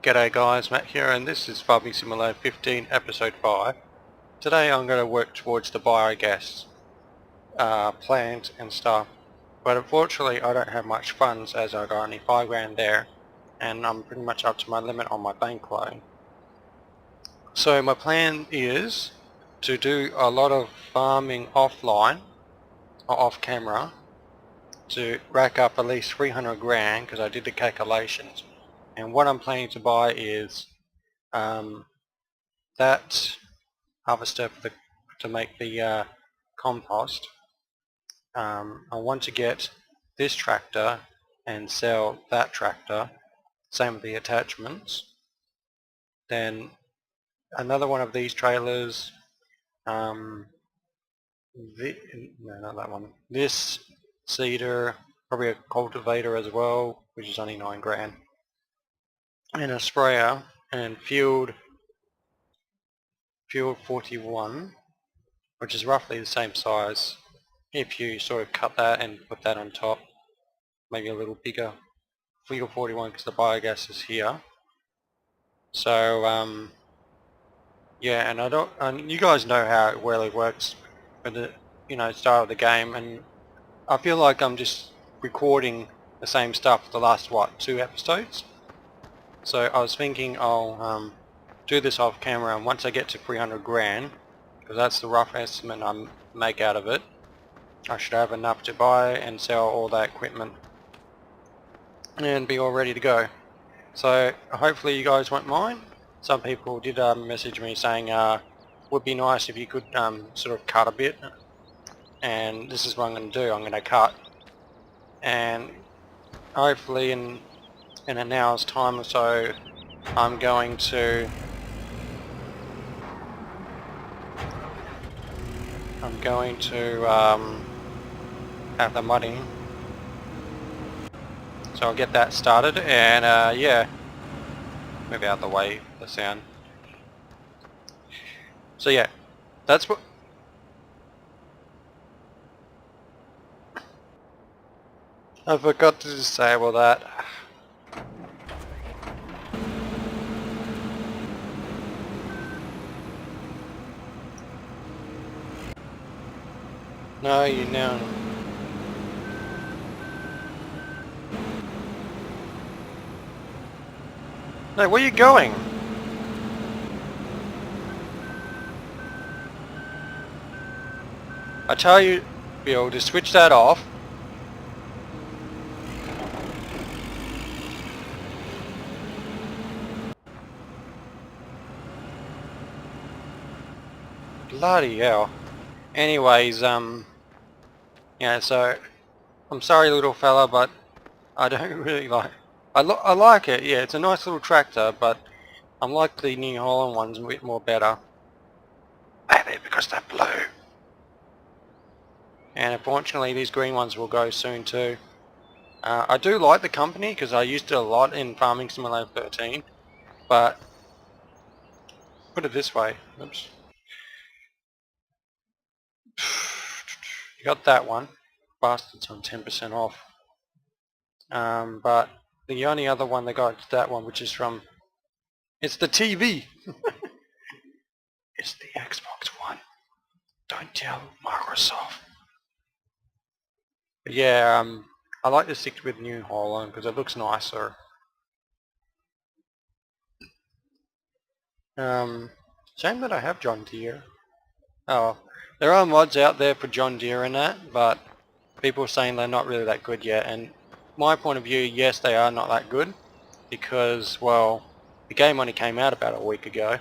G'day guys, Matt here, and this is Farming Simulator 15 episode 5. Today I'm going to work towards the biogas plant and stuff, but unfortunately I don't have much funds as I got only 5 grand there, and I'm pretty much up to my limit on my bank loan. So my plan is to do a lot of farming offline, or off camera, to rack up at least 300 grand because I did the calculations. And what I'm planning to buy is that harvester to make the compost. I want to get this tractor and sell that tractor, same with the attachments. Then another one of these trailers, no, not that one, this seeder, probably a cultivator as well, which is only 9 grand, and a sprayer, and field 41, which is roughly the same size if you sort of cut that and put that on top, maybe a little bigger. Field 41 because the biogas is here. So yeah, and you guys know how it really works at the start of the game, and I feel like I'm just recording the same stuff for the last 2 episodes. So I was thinking I'll do this off camera, and once I get to 300 grand, because that's the rough estimate I make out of it, I should have enough to buy and sell all that equipment and be all ready to go. So hopefully you guys won't mind. Some people did message me saying would be nice if you could sort of cut a bit, and this is what I'm going to do. I'm going to cut, and hopefully in an hour's time or so I'm going to have the mudding, so I'll get that started, and yeah, move out of the way, the sound. So yeah, that's what I forgot to disable that. No, you know. No, where are you going? I tell you, Bill, to switch that off. Bloody hell. Anyways, yeah, so I'm sorry little fella, but I don't really like, I like it, yeah, it's a nice little tractor, but I like the New Holland ones a bit more better. Maybe because they're blue. And unfortunately these green ones will go soon too. I do like the company because I used it a lot in Farming Simulator 13, but put it this way, oops. You got that one, bastards, on 10% off. But the only other one they got is that one, which is from, it's the TV. It's the Xbox One. Don't tell Microsoft. But yeah, I like to stick with New Holland because it looks nicer. Shame that I have John Deere. Oh, there are mods out there for John Deere and that, but people are saying they're not really that good yet, and my point of view, yes, they are not that good, because, well, the game only came out about a week ago,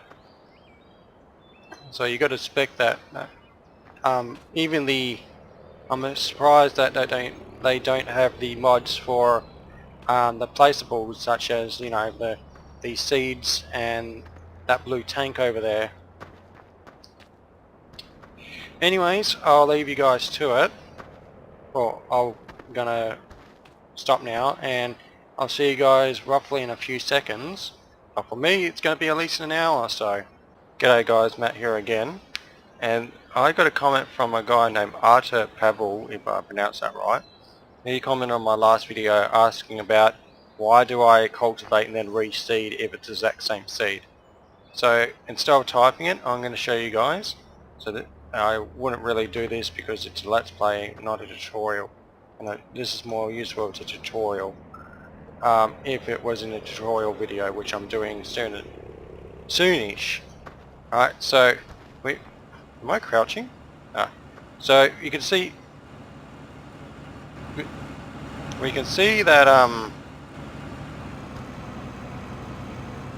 so you got to expect that. Even I'm surprised that they don't have the mods for the placeables, such as the seeds and that blue tank over there. Anyways, I'll leave you guys to it. Well, I'm gonna stop now, and I'll see you guys roughly in a few seconds. But for me, it's going to be at least an hour or so. G'day guys, Matt here again, and I got a comment from a guy named Artur Pavel, if I pronounced that right. He commented on my last video asking about why do I cultivate and then reseed if it's the exact same seed? So instead of typing it, I'm going to show you guys. So that I wouldn't really do this because it's a let's play, not a tutorial. And this is more useful as a tutorial. If it was in a tutorial video, which I'm doing soonish. Alright, so wait, am I crouching? So you can see we can see that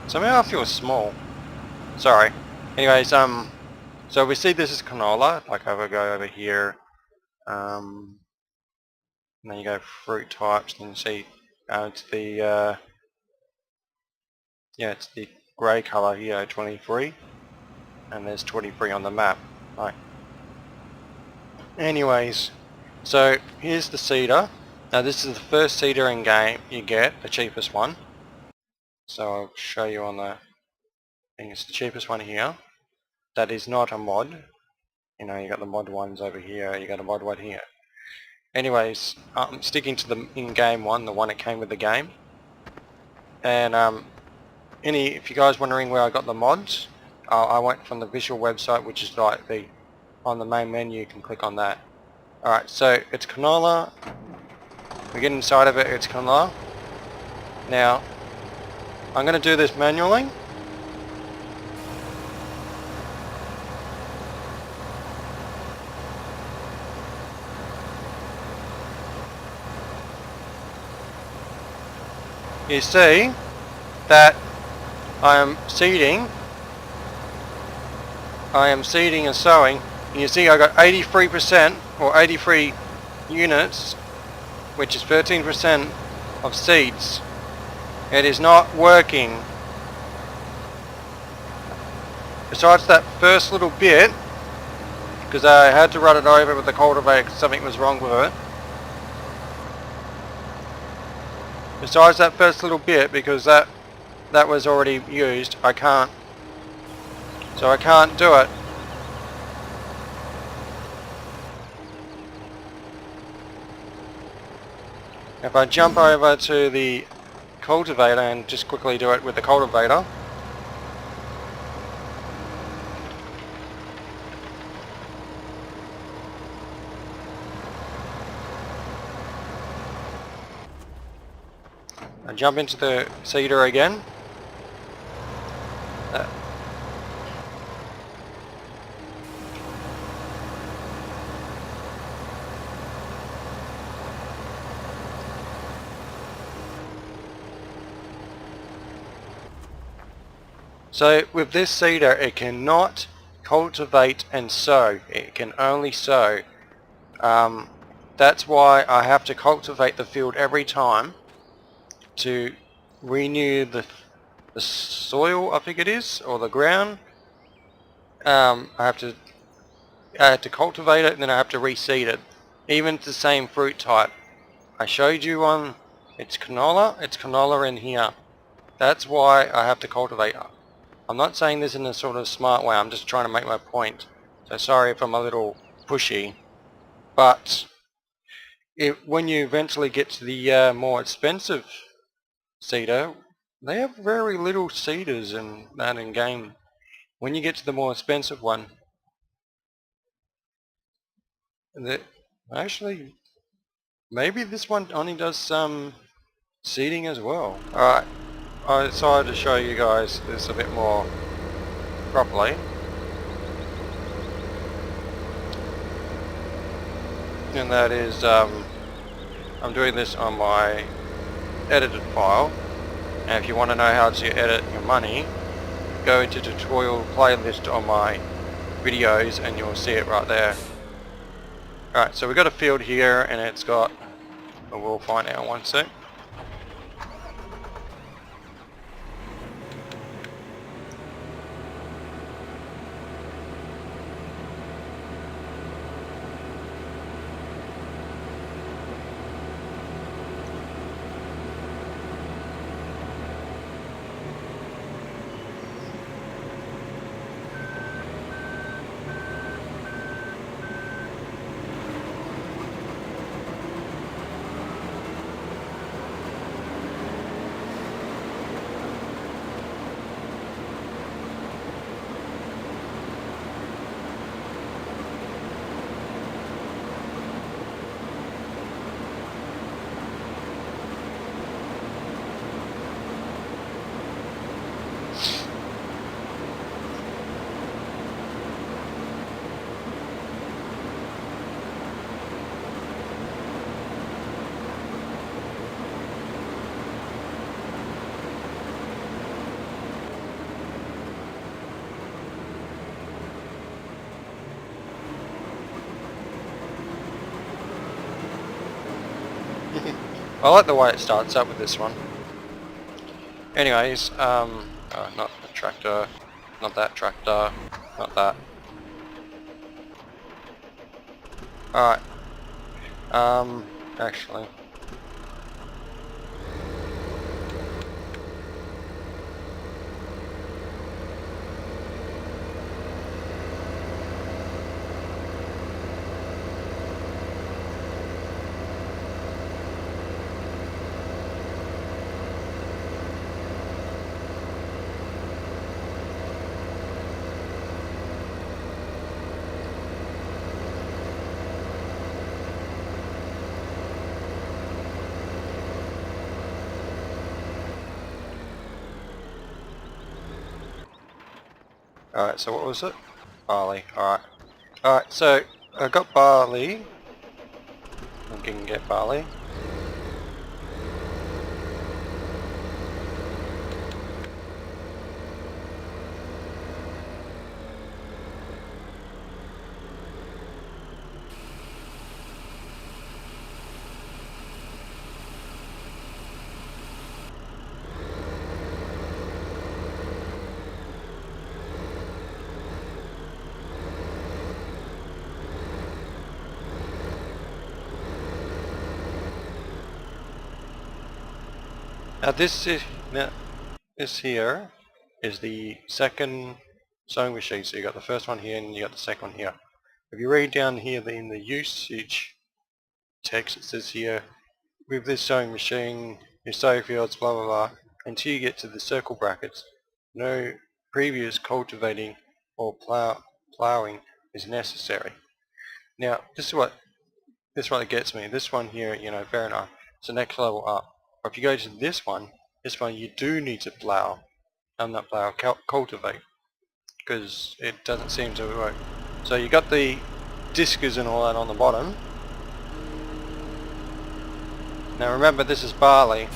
somehow I feel small. Sorry. Anyways, so we see this is canola, like I will go over here, and then you go fruit types, and you see it's the yeah, it's the grey colour here, 23, and there's 23 on the map. Right. Anyways, so here's the seeder. Now this is the first seeder in game you get, the cheapest one. So I'll show you on the, I think it's the cheapest one here. That is not a mod. You know, you got the mod ones over here, you got a mod one here. Anyways, I'm sticking to the in-game one, the one that came with the game. And if you guys wondering where I got the mods, I went from the visual website, which is like on the main menu. You can click on that. Alright, so it's canola. We get inside of it, it's canola. Now, I'm going to do this manually. You see that I am seeding and sowing, and you see I got 83% or 83 units, which is 13% of seeds. It is not working. Besides that first little bit, because I had to run it over with the cultivator because something was wrong with it. Besides that first little bit, because that was already used, I can't do it. If I jump over to the cultivator and just quickly do it with the cultivator, I jump into the seeder again. So with this seeder, it cannot cultivate and sow. It can only sow. That's why I have to cultivate the field every time to renew the soil, I think it is, or the ground. I have to cultivate it, and then I have to reseed it. Even it's the same fruit type. I showed you one. It's canola in here. That's why I have to cultivate. I'm not saying this in a sort of smart way, I'm just trying to make my point. So sorry if I'm a little pushy. But when you eventually get to the more expensive seeder, they have very little seeders in that in game. When you get to the more expensive one, actually, maybe this one only does some seeding as well. Alright, I decided to show you guys this a bit more properly. And that is, I'm doing this on my edited file. And if you want to know how to edit your money, go into tutorial playlist on my videos and you'll see it right there. Alright, so we've got a field here and it's got, we'll find out one sec. I like the way it starts up with this one. Anyways, not the tractor, not that tractor, not that. Alright, actually. Alright, so what was it? Barley, alright. Alright, so I got barley. I can get barley. Now this here is the second sewing machine. So you got the first one here and you got the second one here. If you read down here in the usage text, it says here, with this sewing machine, you sow fields, blah blah blah, until you get to the circle brackets. No previous cultivating or ploughing is necessary. Now this is what it gets me. This one here, you know, fair enough. It's the next level up. But if you go to this one you do need to plough. Not plough, cultivate. Because it doesn't seem to work. So you got the discers and all that on the bottom. Now remember, this is barley.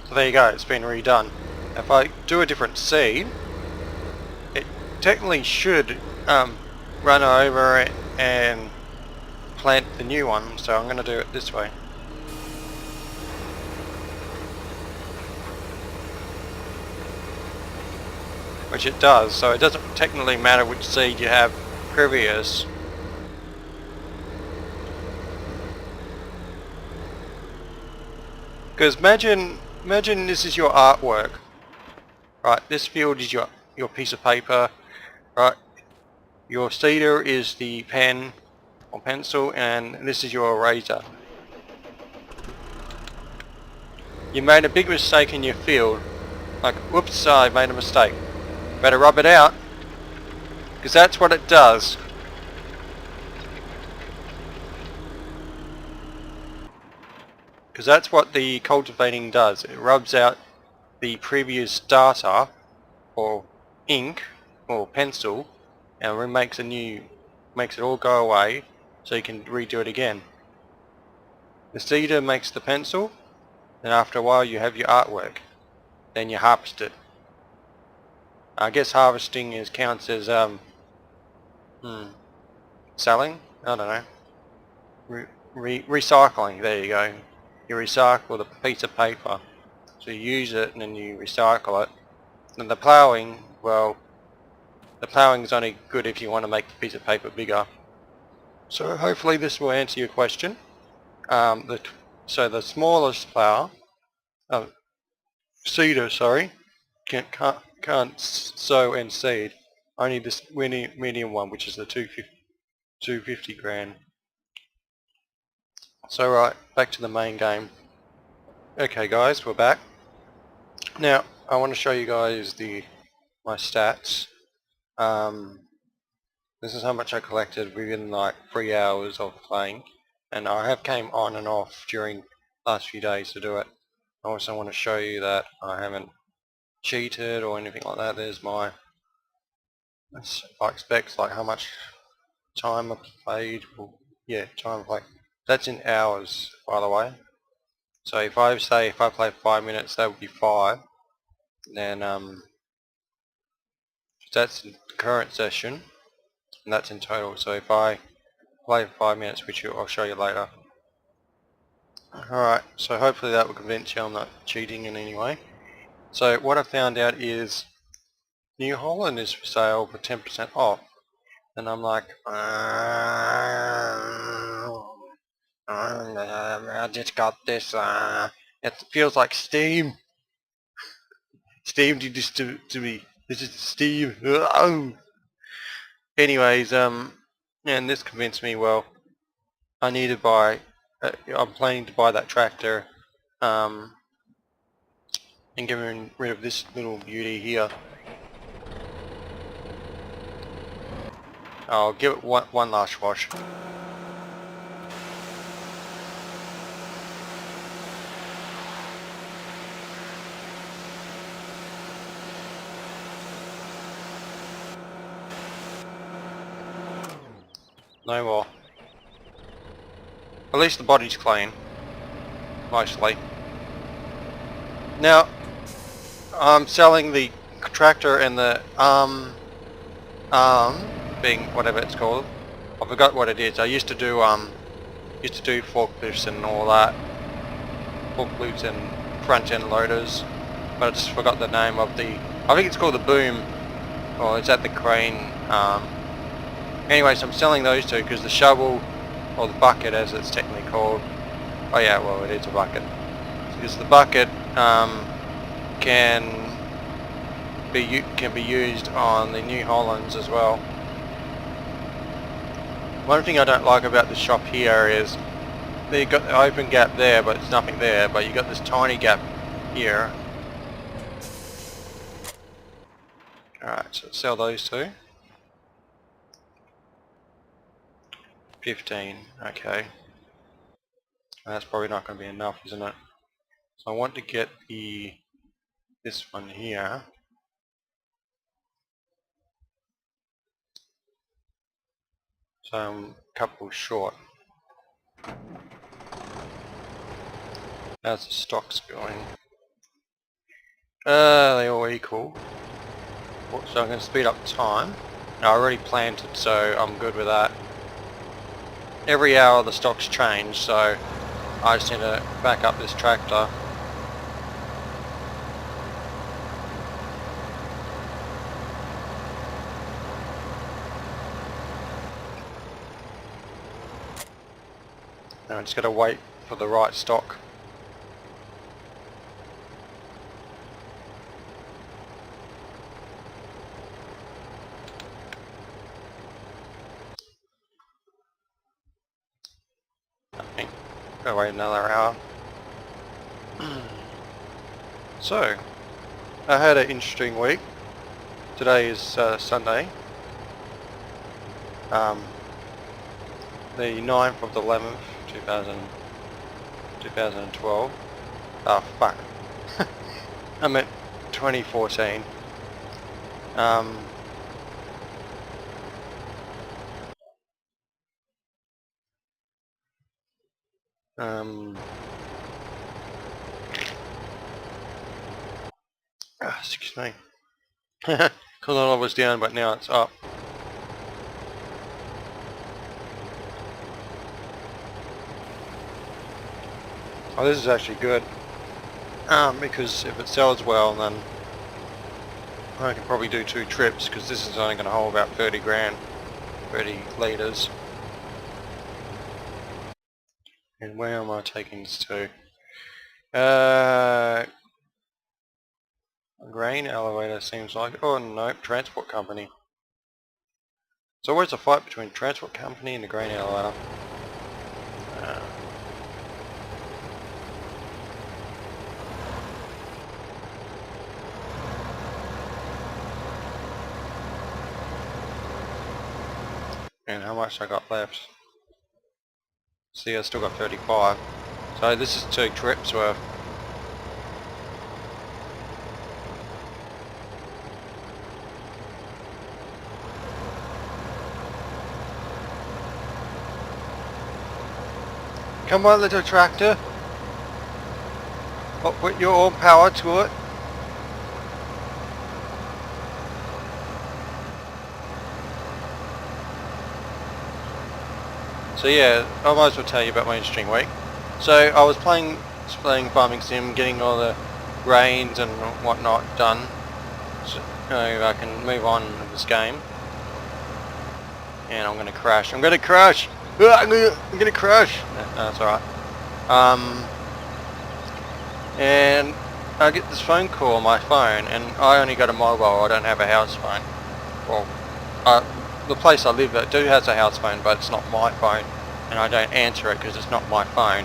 So there you go, it's been redone. If I do a different seed, it technically should run over it and plant the new one, so I'm going to do it this way. Which it does, so it doesn't technically matter which seed you have previous. Because imagine this is your artwork, right? This field is your piece of paper, right? Your seeder is the pen or pencil, and this is your eraser. You made a big mistake in your field, like, whoops, I made a mistake. Better rub it out, because that's what it does. Because that's what the cultivating does. It rubs out the previous data, or ink, or pencil, and remakes makes it all go away, so you can redo it again. The seeder makes the pencil, and after a while you have your artwork. Then you harvest it. I guess harvesting counts as selling? I don't know. Recycling, there you go. You recycle the piece of paper. So you use it and then you recycle it. And the ploughing, well, the ploughing is only good if you want to make the piece of paper bigger. So hopefully this will answer your question. So the smallest plough, seeder, sorry, can't sow and seed. Only this medium one, which is the 250 grand. So right, back to the main game. Okay guys, we're back. Now I want to show you guys my stats. This is how much I collected within like 3 hours of playing, and I have came on and off during last few days to do it. I also want to show you that I haven't cheated or anything like that. There's my like specs, like how much time I played. Well, yeah, time I played. That's in hours, by the way. So if I say if I play 5 minutes, that would be 5. Then that's the current session, and that's in total. So if I play for 5 minutes, which I'll show you later. Alright, so hopefully that will convince you I'm not cheating in any way. So what I found out is New Holland is for sale for 10% off. And I'm like, I just got this, it feels like Steam. Steam did this to me. This is Steam. Anyways, and this convinced me, well, I need to buy, I'm planning to buy that tractor, and getting rid of this little beauty here. I'll give it one last wash. No more. At least the body's clean. Mostly. Now, I'm selling the tractor and the being whatever it's called. I forgot what it is. I used to do forklifts and all that. Forklifts and front end loaders. But I just forgot the name of the, I think it's called the boom. Or is that the crane? Anyways, I'm selling those two because the shovel, or the bucket as it's technically called. Oh yeah, well it is a bucket. Because the bucket can be used on the New Hollands as well. One thing I don't like about the shop here is you got the open gap there, but there's nothing there. But you got this tiny gap here. Alright, so sell those two. 15, okay. That's probably not going to be enough, isn't it? So I want to get this one here. So I'm a couple short. How's the stocks going? They all equal. So I'm going to speed up time. Now I already planned it, so I'm good with that. Every hour the stocks change, so I just need to back up this tractor. Now I just got to wait for the right stock. Gotta wait another hour. So, I had an interesting week. Today is Sunday. The 9th of the 11th, 2012. Oh fuck. I meant 2014. Excuse me. Because I was down, but now it's up. Oh, this is actually good. Because if it sells well, then I can probably do 2 trips, because this is only going to hold about 30 grand, 30 litres. And where am I taking this to? Grain elevator seems like, oh no, transport company. So where's the fight between transport company and the grain elevator? And how much I got left? See, I still got 35. So this is 2 trips worth. Come on, little tractor. Put your all power to it. So yeah, I might as well tell you about my interesting week. So I was playing Farming Sim, getting all the grains and whatnot done, so I can move on with this game. And I'm gonna crash. I'm gonna crash. I'm gonna crash. No, that's alright. And I get this phone call on my phone, and I only got a mobile. I don't have a house phone. Well, the place I live at has a house phone, but it's not my phone, and I don't answer it because it's not my phone.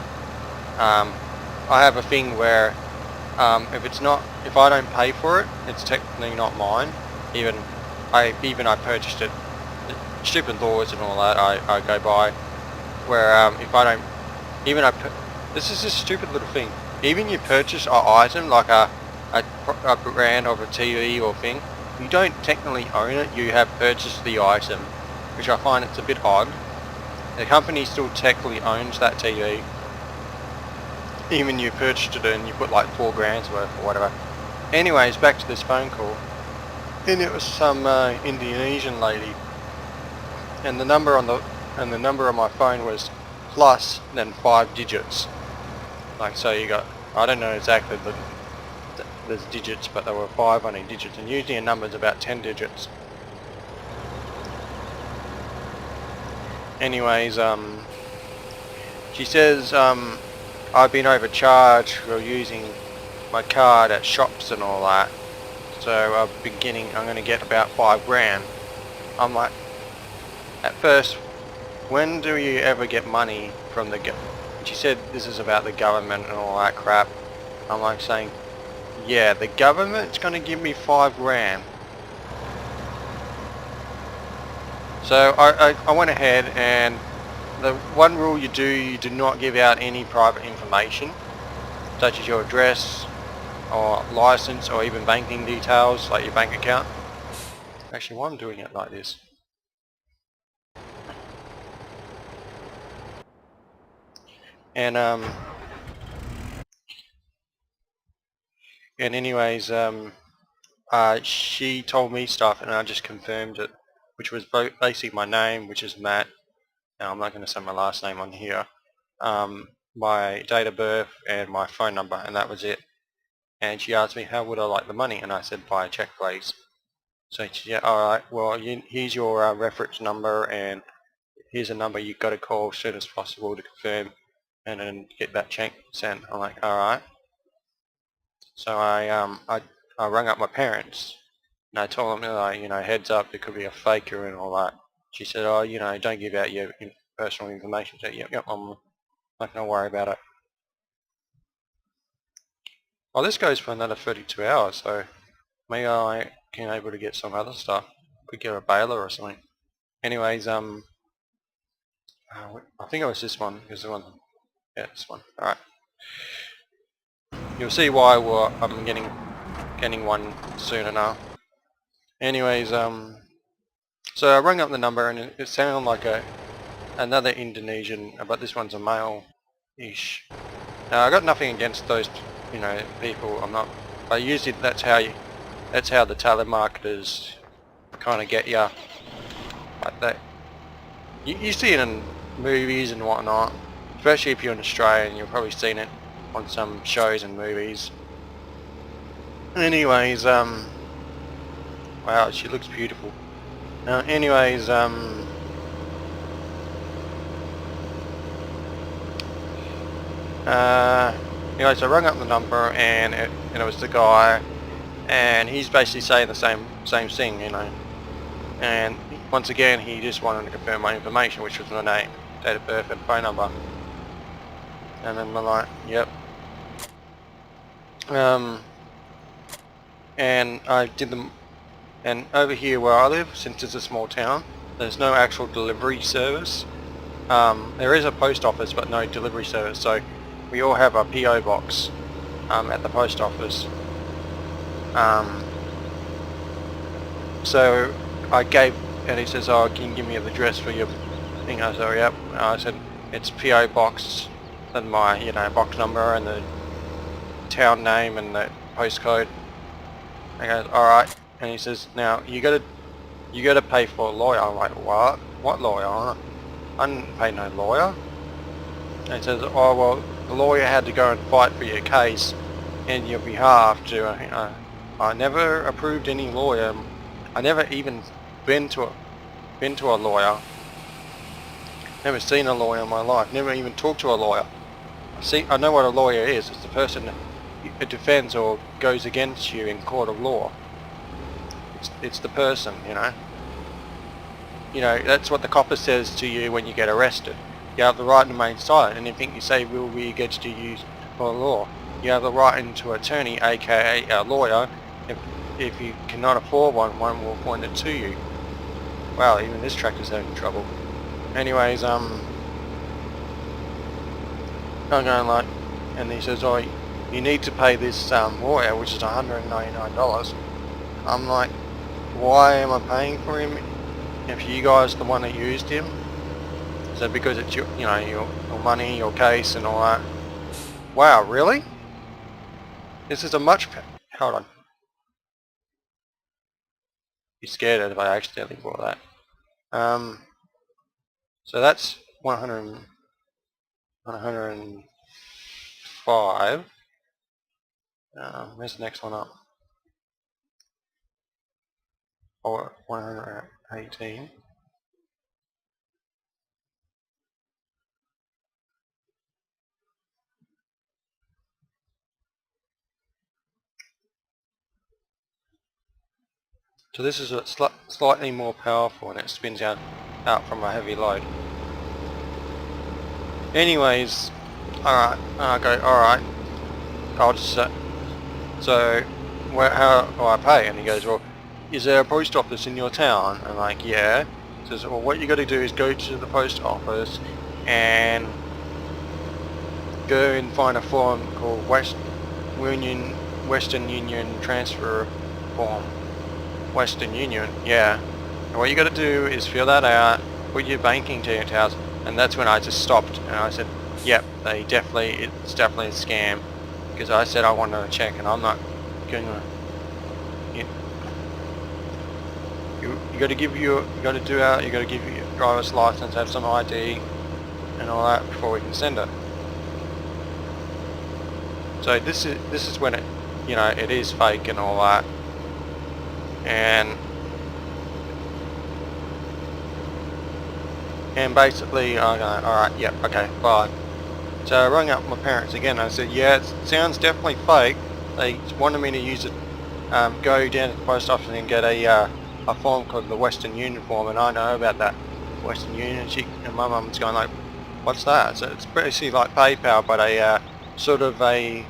I have a thing where if I don't pay for it, it's technically not mine. Even I purchased it. Stupid laws and all that I go by. Where if I don't, this is a stupid little thing. Even you purchase an item like a brand of a TV or thing, you don't technically own it. You have purchased the item, which I find it's a bit odd. The company still technically owns that TV. Even you purchased it and you put like $4 grand worth or whatever. Anyways, back to this phone call. And it was some Indonesian lady, and the number on my phone was plus then 5 digits. Like, so you got, I don't know exactly the digits, but there were 5 only digits, and usually a number is about 10 digits. Anyways, she says I've been overcharged for using my card at shops and all that, so I'm going to get about 5 grand. I'm like, at first, when do you ever get money from the government? She said this is about the government and all that crap. I'm like saying, yeah, the government's going to give me 5 grand. So I went ahead, and the one rule you do not give out any private information, such as your address or license or even banking details like your bank account. Actually, why I'm doing it like this? And anyways, she told me stuff and I just confirmed it, which was basically my name, which is Matt. Now I'm not going to say my last name on here. My date of birth and my phone number, and that was it. And she asked me how would I like the money, and I said by a check, please. So she said, alright, well here's your reference number, and here's a number you've got to call as soon as possible to confirm and then get that check sent. I'm like, alright. So I rang up my parents, and I told them, heads up, there could be a faker and all that. She said, oh, don't give out your personal information. So yep, I'm not going to worry about it. Well, this goes for another 32 hours, so maybe I can able to get some other stuff. Could get a baler or something. Anyways, I think it was this one. Because the one, yeah, this one. All right. You'll see why I'm getting one soon enough. Anyways, so I rang up the number, and it sounded like another Indonesian, but this one's a male-ish. Now I got nothing against those, people. I'm not. But usually that's how the telemarketers kind of get you. Like that. You see it in movies and whatnot, especially if you're in Australia, and you've probably seen it on some shows and movies. Anyways, wow, she looks beautiful. Anyways, anyways, I rang up the number, and it was the guy, and he's basically saying the same thing, and once again he just wanted to confirm my information, which was my name, date of birth and phone number. And then I'm like, yep. And I did them, and over here where I live, since it's a small town, there's no actual delivery service. There is a post office, but no delivery service, so we all have a PO box at the post office. So I gave, and he says, oh, can you give me the address for your thing? I said, yep. I said, it's PO box, and my box number and the town name and the postcode. I goes, alright, and he says, now you gotta pay for a lawyer. I'm like, what? What lawyer? I didn't pay no lawyer. And he says, oh well, the lawyer had to go and fight for your case in your behalf to, I never approved any lawyer. I never even been to a lawyer. Never seen a lawyer in my life. Never even talked to a lawyer. I know what a lawyer is. It's the person who defends or goes against you in court of law. It's the person, you know. You know, that's what the copper says to you when you get arrested. You have the right to remain silent. Anything you say will be against you used for law. You have the right into attorney, aka a lawyer. If you cannot afford one, one will appoint it to you. Wow, even this tractor's having trouble. Anyways, I'm going like, and he says, oh, you need to pay this lawyer, which is $199. I'm like, why am I paying for him if you guys are the one that used him? So because it's your, you know, your money, your case and all that. Wow, really? This is a much, hold on. Be scared if I accidentally bought that. So that's 105. Where's the next one up? Or 118. So this is a slightly more powerful and it spins out from a heavy load. Anyways, alright, I go, alright, I'll just, so how do I pay? And he goes, well, is there a post office in your town? I'm like, yeah. He says, well, what you got to do is go to the post office and go and find a form called Western Union Transfer Form. Western Union, yeah. And what you got to do is fill that out, put your banking details, and that's when I just stopped and I said, yep, it's definitely a scam, because I said I wanted to check and I'm not going to. You got to give your driver's license, have some ID and all that before we can send it. So this is when it, you know, it is fake and all that. And basically I go, alright, yep, okay, bye. So I rang up my parents again. I said, yeah, it sounds definitely fake. They wanted me to use it, go down to the post office and get a form called the Western Union form, and I know about that Western Union. And my mum's going like, what's that? So it's basically like PayPal, but a sort of a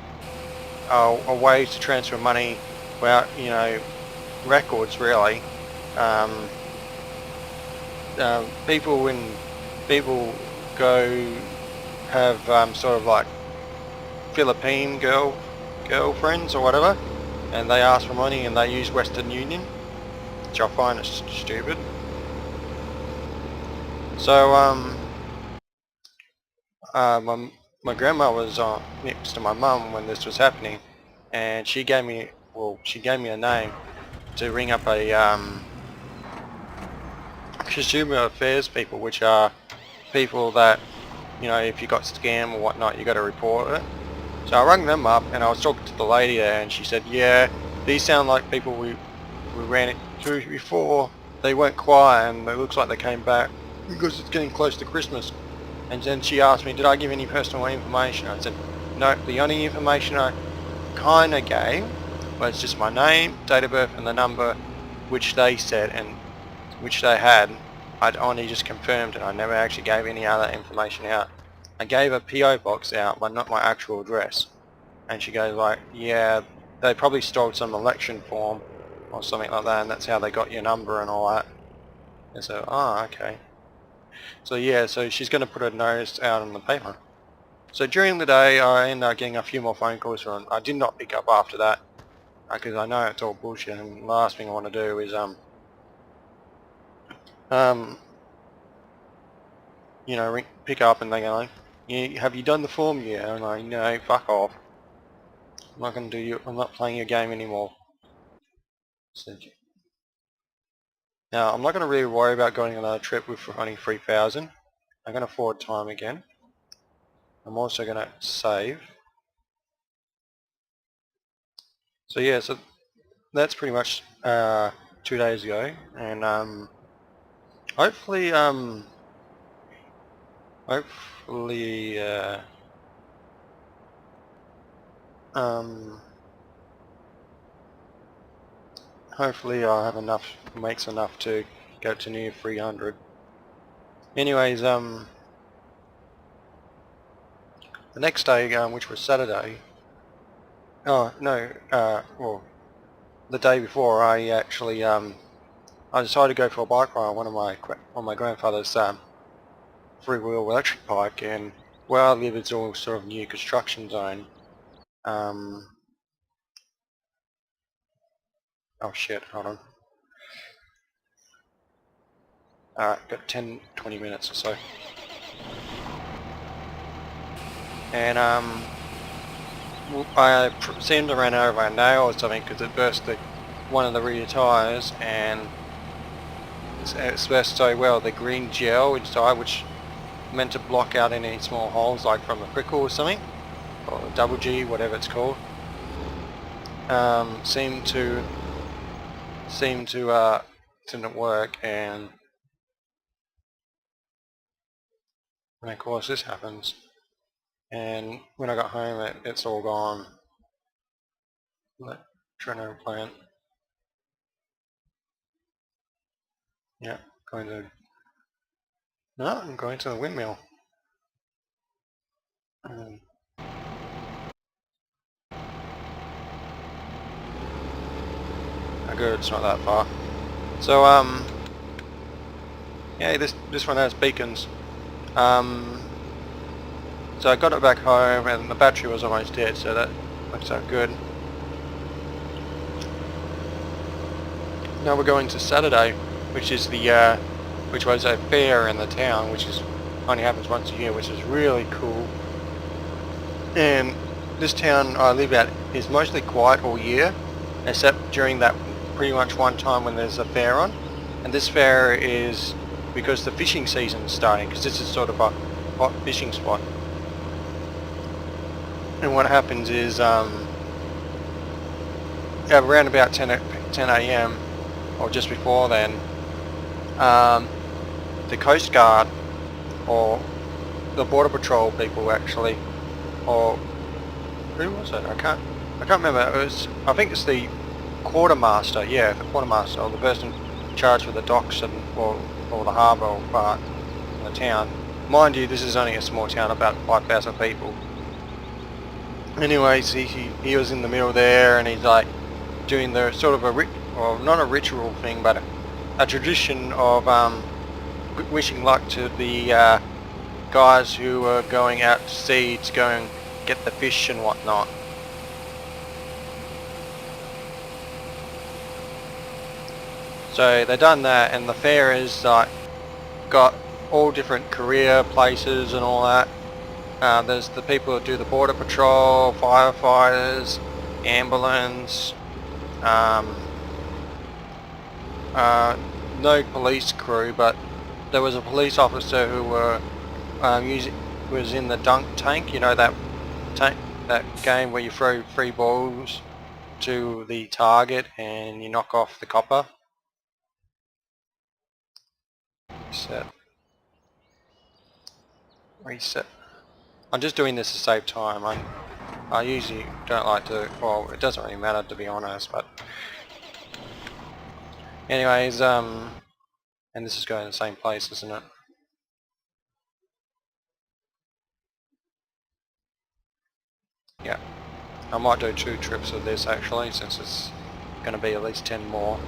way to transfer money without, you know, records really. When people go have sort of like Philippine girlfriends or whatever, and they ask for money and they use Western Union, which I find is stupid. So my grandma was next to my mum when this was happening, and she gave me a name to ring up a consumer affairs people, which are people that, you know, if you got scammed or whatnot, you got to report it. So I rang them up and I was talking to the lady there, and she said, yeah, these sound like people we ran it through before. They went quiet and it looks like they came back because it's getting close to Christmas. And then she asked me, did I give any personal information? I said, no, the only information I kind of gave was just my name, date of birth and the number which they said and which they had. I'd only just confirmed it. I never actually gave any other information out. I gave a PO box out, but not my actual address. And she goes like, yeah, they probably stole some election form or something like that, and that's how they got your number and all that. And so, oh, okay. So yeah, so she's going to put a notice out in the paper. So during the day, I ended up getting a few more phone calls from. I did not pick up after that because I know it's all bullshit. And the last thing I want to do is you know, pick up and they go like, yeah, have you done the form yet? And I'm like, no, fuck off. I'm not going to do you. I'm not playing your game anymore. Now I'm not going to really worry about going on another trip with only 3,000. I'm going to forward time again. I'm also going to save. So yeah, so that's pretty much 2 days ago, and hopefully hopefully hopefully I'll have enough, makes enough to go to near 300. Anyways, the next day, which was Saturday, oh no, well, the day before, I actually I decided to go for a bike ride on my grandfather's three-wheel electric bike, and where I live it's all sort of new construction zone. Oh shit, hold on. Alright, got 10-20 minutes or so. And I seemed to run over a nail or something because it burst one of the rear tyres, and it's burst so well the green gel inside, which meant to block out any small holes like from a prickle or something, or double G, whatever it's called, seemed to didn't work, and of course this happens. And when I got home, it's all gone. Treno plant. Yeah, I'm going to the windmill. Oh good, it's not that far. So yeah, this one has beacons. So I got it back home, and the battery was almost dead, so that works out good. Now we're going to Saturday, which is which was a fair in the town, which only happens once a year, which is really cool. And this town I live at is mostly quiet all year, except during that pretty much one time when there's a fair on. And this fair is because the fishing season is starting, because this is sort of a hot fishing spot. And what happens is around about 10 a.m. or just before then, the Coast Guard, or the Border Patrol people actually, or who was it? I can't remember. I think it's the quartermaster. Yeah, the quartermaster, or the person charged with the docks and or the harbour part in the town. Mind you, this is only a small town, about 5,000 people. Anyways, he was in the middle there, and he's like doing the sort of not a ritual thing, but a tradition of wishing luck to the guys who are going out to sea to go and get the fish and whatnot. So they've done that, and the fair is got all different career places and all that. There's the people who do the border patrol, firefighters, ambulance, no police crew, but there was a police officer who was in the dunk tank, you know, that game where you throw 3 balls to the target and you knock off the copper. Reset. I'm just doing this to save time. I usually don't like to, well, it doesn't really matter to be honest, but anyways, and this is going to the same place, isn't it? Yeah. I might do 2 trips of this actually, since it's going to be at least 10 more.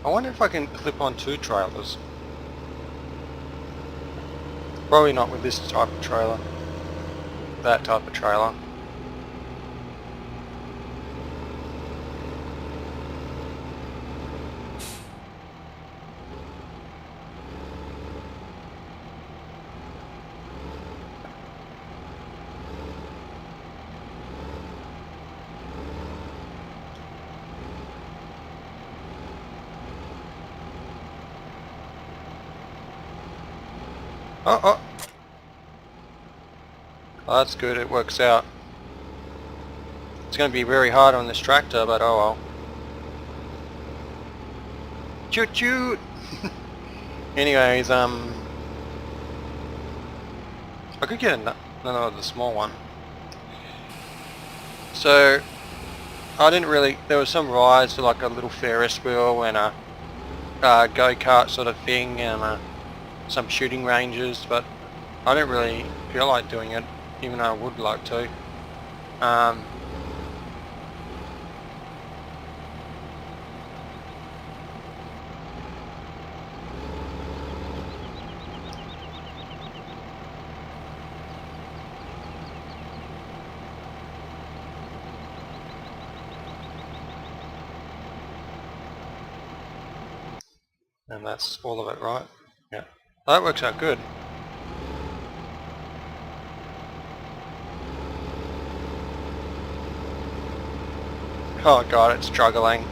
I wonder if I can clip on 2 trailers. Probably not with this type of trailer. That type of trailer. Oh, oh. Oh, that's good, it works out. It's going to be very hard on this tractor, but oh well. Choot choot! Anyways, I could get another small one. So, I didn't really, there was some rides to like a little Ferris wheel and a go-kart sort of thing and some shooting ranges, but I didn't really feel like doing it, even though I would like to. Um, and that's all of it, right? Yeah. That works out good. Oh god, it's struggling.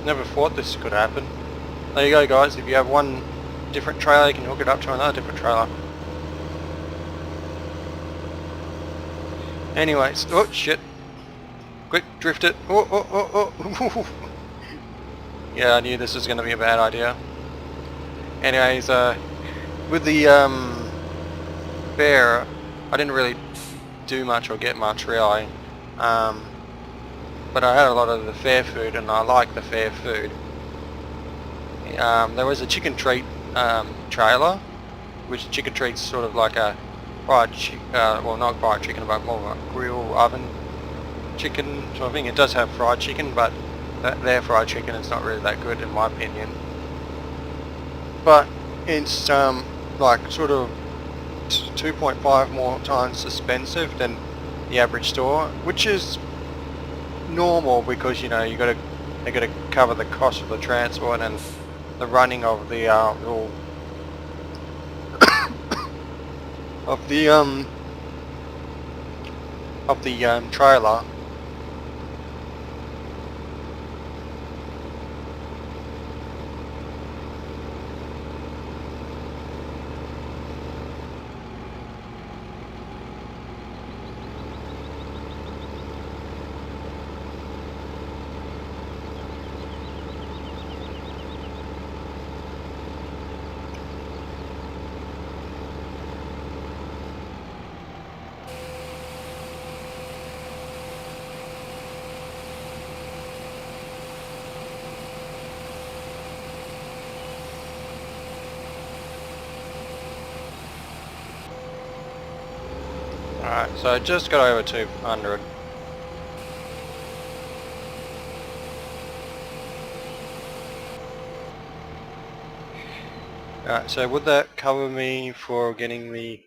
Never thought this could happen. There you go guys, if you have one different trailer you can hook it up to another different trailer. Anyways, oh shit. Quick, drift it. Oh, oh, oh, oh. Yeah, I knew this was going to be a bad idea. Anyways, with the fare, I didn't really do much or get much really. But I had a lot of the fair food and I like the fair food. There was a chicken treat trailer, which chicken treat's sort of like a fried well not fried chicken but more of a grill oven chicken sort of thing. It does have fried chicken, but their fried chicken is not really that good in my opinion. But it's like sort of 2.5 more times expensive than the average store, which is normal because you know they got to cover the cost of the transport and the running of the of the trailer. Alright, so I just got over 200. Alright, so would that cover me for getting the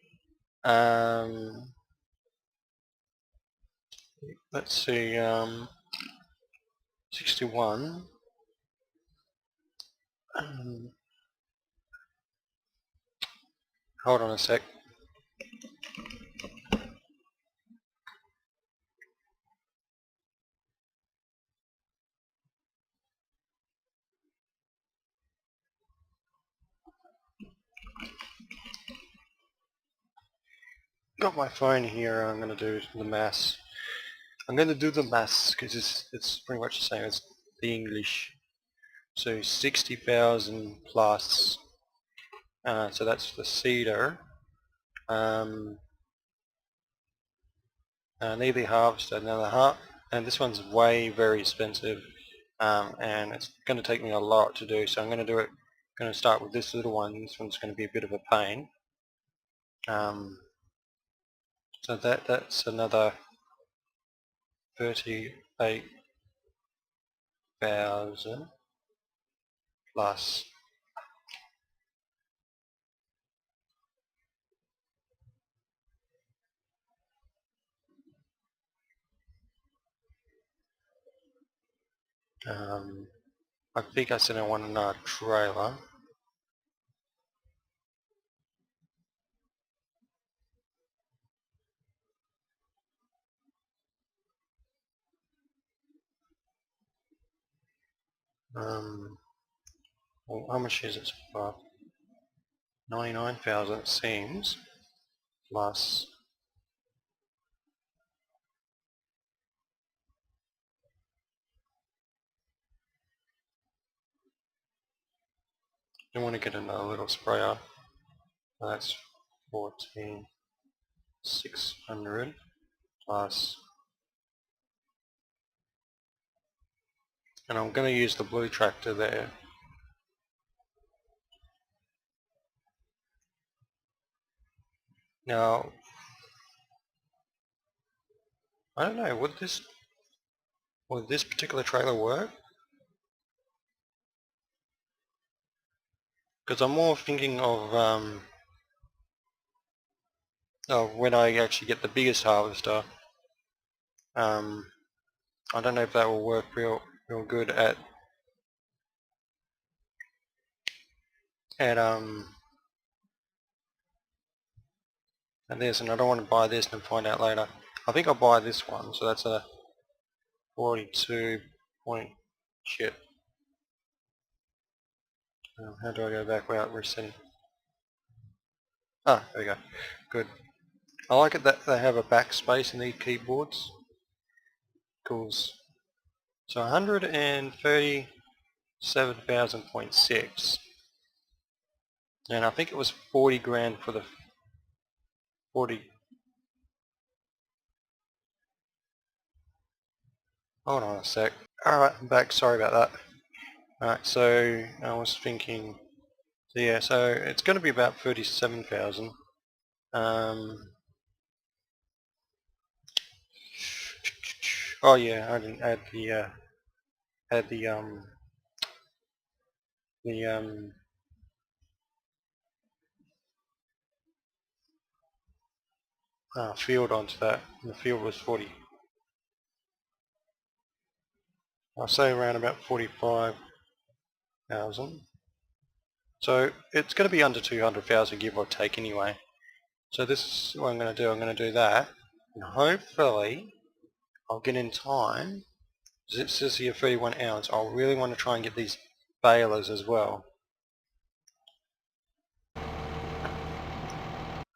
let's see, 61. Hold on a sec. Got my phone here. I'm going to do the maths. I'm going to do the maths because it's pretty much the same as the English. So 60,000 plus, so that's the cedar. Nearly halves, another half, and this one's way very expensive, and it's going to take me a lot to do. So I'm going to do it. Going to start with this little one. This one's going to be a bit of a pain. So that's another 38,000 plus. I think I said I want another trailer. Well, how much is it so far? 99,000 it seems, plus I want to get another little sprayer. That's 14,600 plus, and I'm going to use the blue tractor there. Now, I don't know, would this particular trailer work? Because I'm more thinking of when I actually get the biggest harvester. I don't know if that will work real good at this, and I don't want to buy this and find out later. I think I'll buy this one, so that's a 42 point shit. How do I go back without resetting? Ah, there we go. Good. I like it that they have a backspace in these keyboards. Cause so 137,000.6, and I think it was 40 grand for the 40. Hold on a sec. Alright, I'm back. Sorry about that. Alright, so I was thinking. So yeah, so it's going to be about 37,000. Oh yeah, I didn't add the field onto that. And the field was 40. I'll say around about 45,000. So it's going to be under 200,000 give or take anyway. So this is what I'm going to do. I'm going to do that, and hopefully I'll get in time. It says here 31 ounce. I'll really want to try and get these balers as well.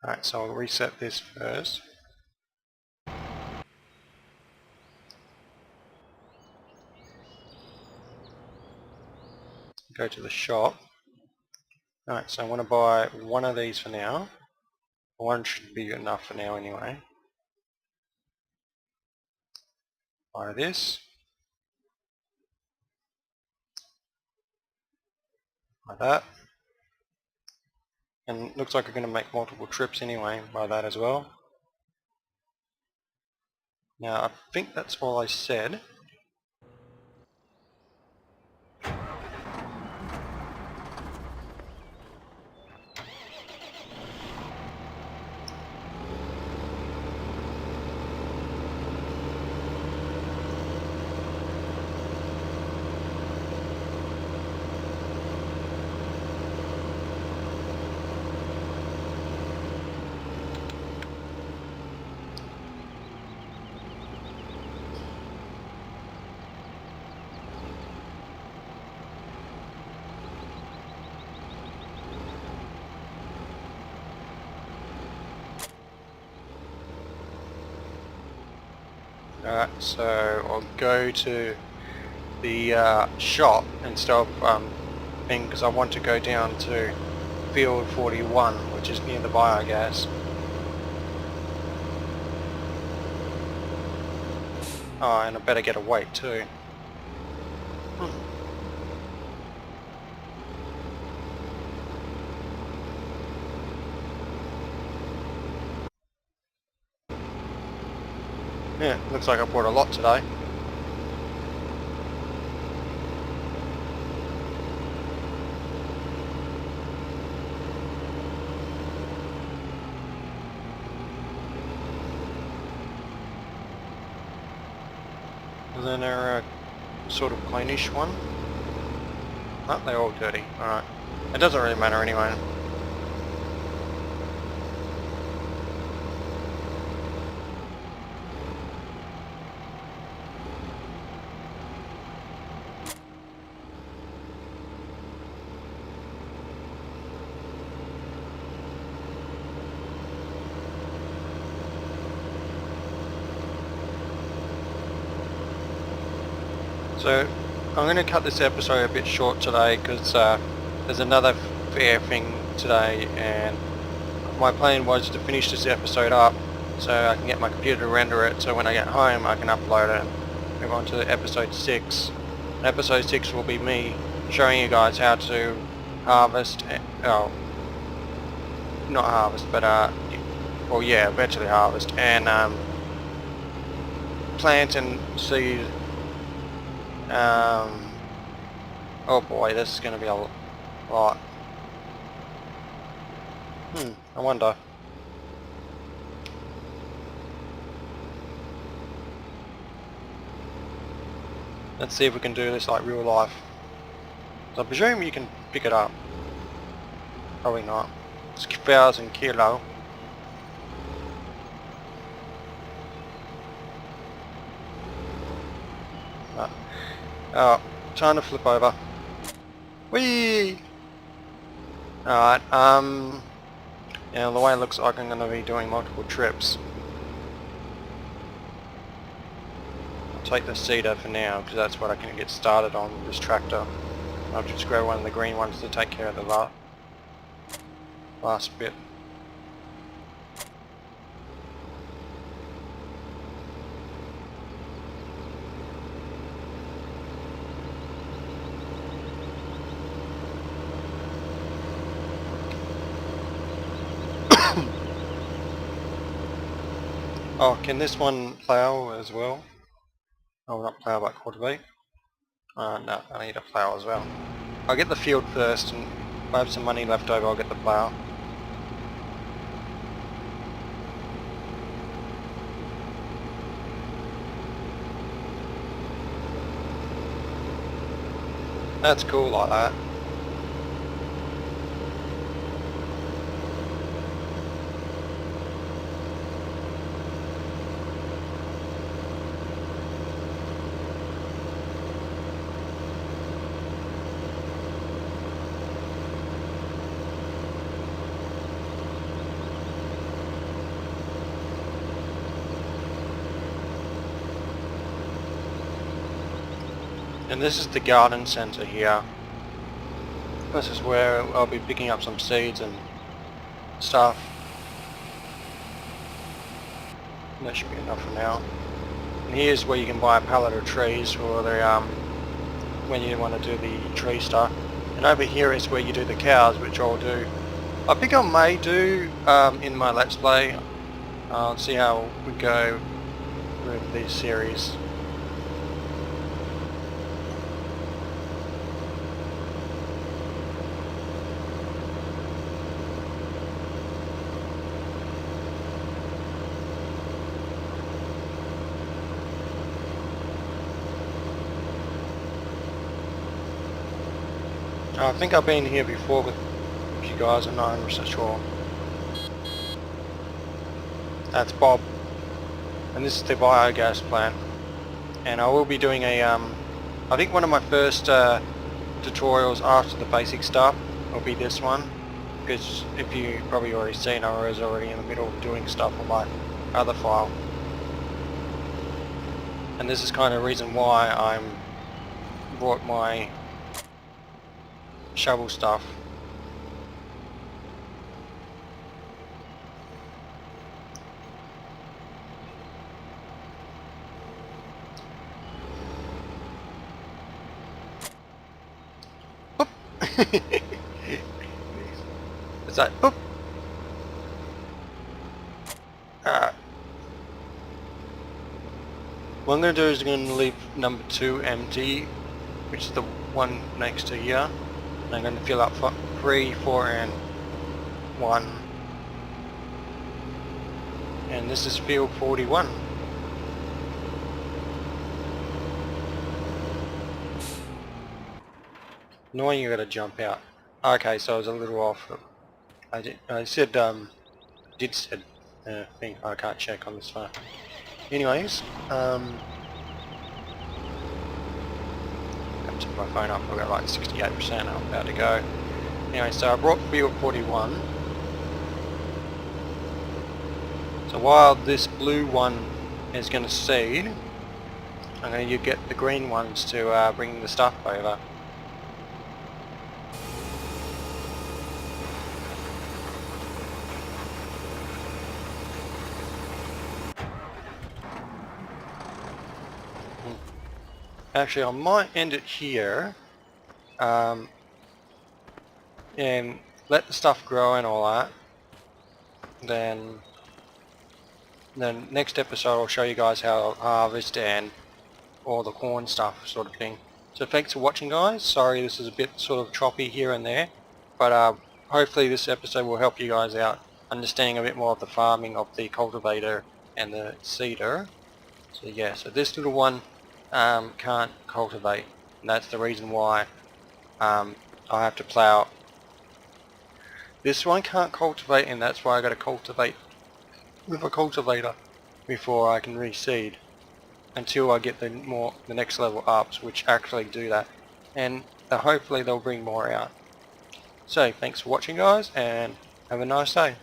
Alright, so I'll reset this first. Go to the shop. Alright, so I want to buy one of these for now. One should be enough for now anyway. Buy this. Buy that. And looks like I'm going to make multiple trips anyway by that as well. Now I think that's all I said. Alright, so I'll go to the shop instead of thing, because I want to go down to field 41, which is near the biogas. Oh, and I better get a weight too. Yeah, looks like I bought a lot today. And then they're a sort of cleanish one. Oh, they're all dirty. Alright. It doesn't really matter anyway. So I'm going to cut this episode a bit short today because there's another fair thing today, and my plan was to finish this episode up so I can get my computer to render it, so when I get home I can upload it and move on to episode 6. And episode 6 will be me showing you guys how to harvest, oh, not harvest, but well yeah, eventually harvest, and plant and seed. Oh boy, this is going to be a lot. I wonder. Let's see if we can do this like real life. So I presume you can pick it up. Probably not. It's 1,000 kilo. Oh, time to flip over. Whee! Alright, yeah, the way it looks like I'm going to be doing multiple trips. I'll take the seeder for now, because that's what I can get started on with this tractor. I'll just grab one of the green ones to take care of the last bit. Oh, can this one plough as well? Oh, not plough, but cultivate. No, I need a plough as well. I'll get the field first, and if I have some money left over, I'll get the plough. That's cool like that. And this is the garden centre here. This is where I'll be picking up some seeds and stuff. That should be enough for now. And here's where you can buy a pallet of trees for the when you want to do the tree stuff. And over here is where you do the cows, which I'll do. I think I may do in my Let's Play. I'll see how we go with this series. I think I've been here before with you guys, I'm not 100% sure. That's Bob. And this is the biogas plant. And I will be doing a, I think one of my first tutorials after the basic stuff will be this one. Because if you probably already seen, I was already in the middle of doing stuff on my other file. And this is kind of the reason why I'm brought my shovel stuff. Is that boop? What I'm going to do is I'm going to leave number 2 empty, which is the one next to here. And I'm going to fill up 3, 4 and 1. And this is field 41. Annoying, you got to jump out. Okay, so I was a little off. I said thing I can't check on this phone. Anyways, got to my phone up. I've got like 68%. I'm about to go. Anyway, so I brought field 41. So while this blue one is going to seed, and then you get the green ones to bring the stuff over. Actually, I might end it here, and let the stuff grow and all that. Then next episode I'll show you guys how I'll harvest and all the corn stuff sort of thing. So thanks for watching, guys. Sorry this is a bit sort of choppy here and there, but hopefully this episode will help you guys out understanding a bit more of the farming of the cultivator and the seeder. So yeah, so this little one can't cultivate, and that's the reason why I have to plow. This one can't cultivate, and that's why I got to cultivate with a cultivator before I can reseed, until I get the next level ups which actually do that, and hopefully they'll bring more out. So thanks for watching, guys, and have a nice day.